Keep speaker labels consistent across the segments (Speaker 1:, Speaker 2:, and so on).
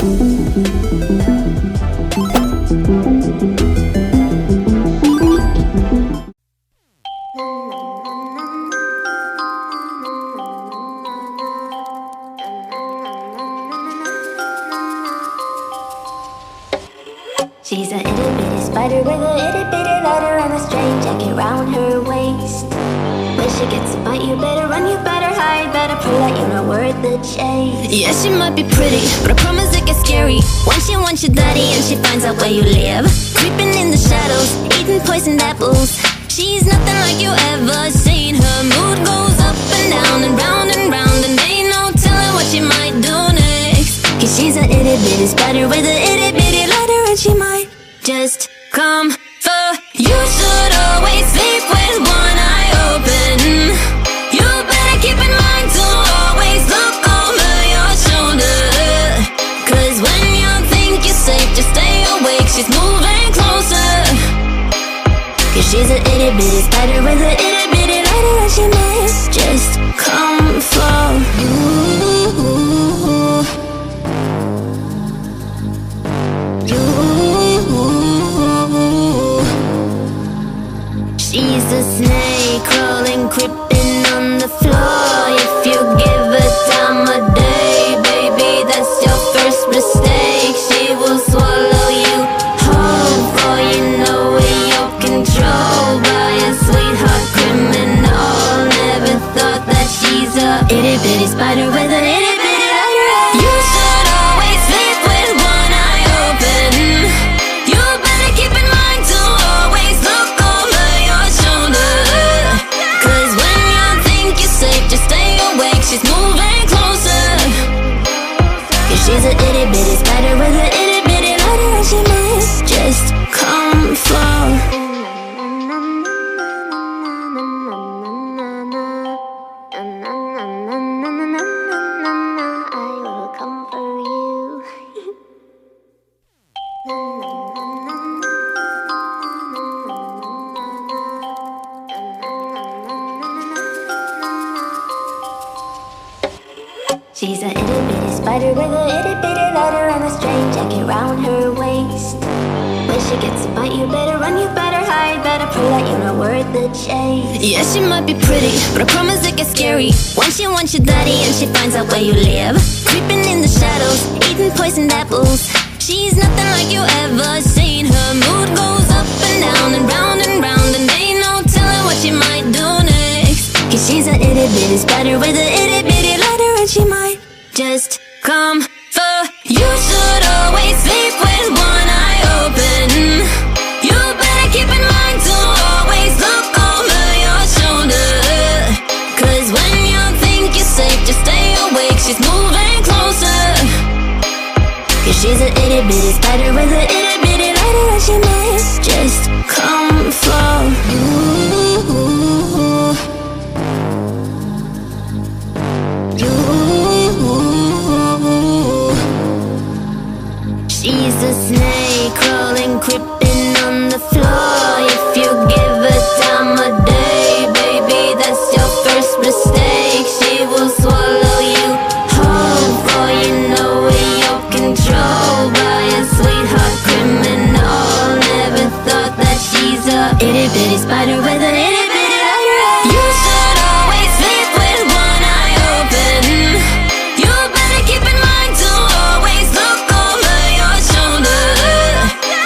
Speaker 1: She's a itty bitty spider with a itty bitty ladder and a string jacket round her waist. When she gets a bite, you better run, you better hide, better prove that you're not worth the chase.
Speaker 2: Yeah, she might be pretty, but I promise it gets scary when she wants your daddy and she finds out where you live. Creeping in the shadows, eating poisoned apples. She's nothing like you ever seen. Her mood goes up and down and round, and ain't no telling what she might do next. Cause she's a itty bitty spider with a itty bitty ladder, and she might just come for you. Should always sleep with one eye open. You better keep in mind to always look over your shoulder. Cause when you think you're safe, just stay awake, she's moving closer. Cause she's a itty bitty spider with a itty bitty ladder, and she might just come for you. She's a snake crawling, creeping on the floor. If you give her time of day, baby, that's your first mistake. She will swallow you whole, for you know you're controlled by a sweetheart criminal. Never thought that she's a itty bitty spider with an itty bitty ladder. You should always sleep with one eye open. You better keep in mind to always look over your shoulder. Cause when you think you're safe, just stay awake, she's moving closer. Cause she's a itty bitty spider with an itty bitty ladder, and she might just come for.
Speaker 1: She's a itty bitty spider with a itty bitty ladder and a string jacket round her waist. When she gets a bite, you better run, you better hide, better prove that you're not worth the chase.
Speaker 2: Yeah, she might be pretty, but I promise it gets scary when she wants your daddy and she finds out where you live. Creeping in the shadows, eating poisoned apples. She's nothing like you ever seen. Her mood goes up and down and round, and ain't no telling what she might do next. Cause she's a itty bitty spider with a itty bitty ladder, and she might just come for you. Should always sleep with one eye open. You better keep in mind to always look over your shoulder. Cause when you think you're safe, just stay awake, she's moving closer. Cause she's a itty bitty spider with a itty bitty ladder, and she might just come for you. She's a snake crawling, creeping on the floor. If you give her time of day, baby, that's your first mistake. She will swallow you whole, for you know you're controlled by a sweetheart criminal. Never thought that she's a itty bitty spider with an itty bitty ladder. You should always sleep with one eye open. You better keep in mind to always look over your shoulder.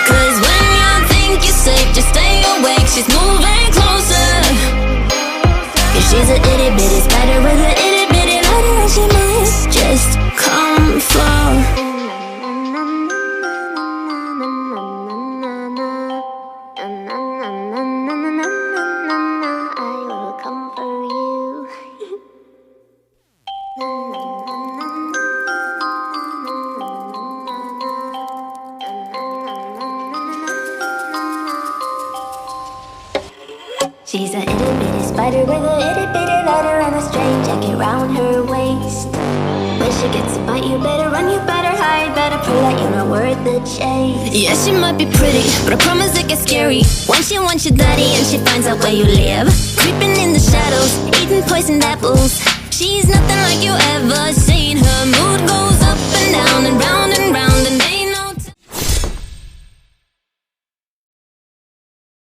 Speaker 2: Cause when you think you're safe, just stay awake, she's moving closer. Cause she's a itty bitty spider with an itty bitty ladder, and she might just come for.
Speaker 1: She's a itty bitty spider with a itty bitty ladder and a string jacket round her waist. When she gets a bite, you better run, you better hide, better prove that you're not worth the chase.
Speaker 2: Yeah, she might be pretty, but I promise it gets scary when she wants your daddy and she finds out where you live. Creeping in the shadows, eating poisoned apples. She's nothing like you ever seen. Her mood goes up and down and round,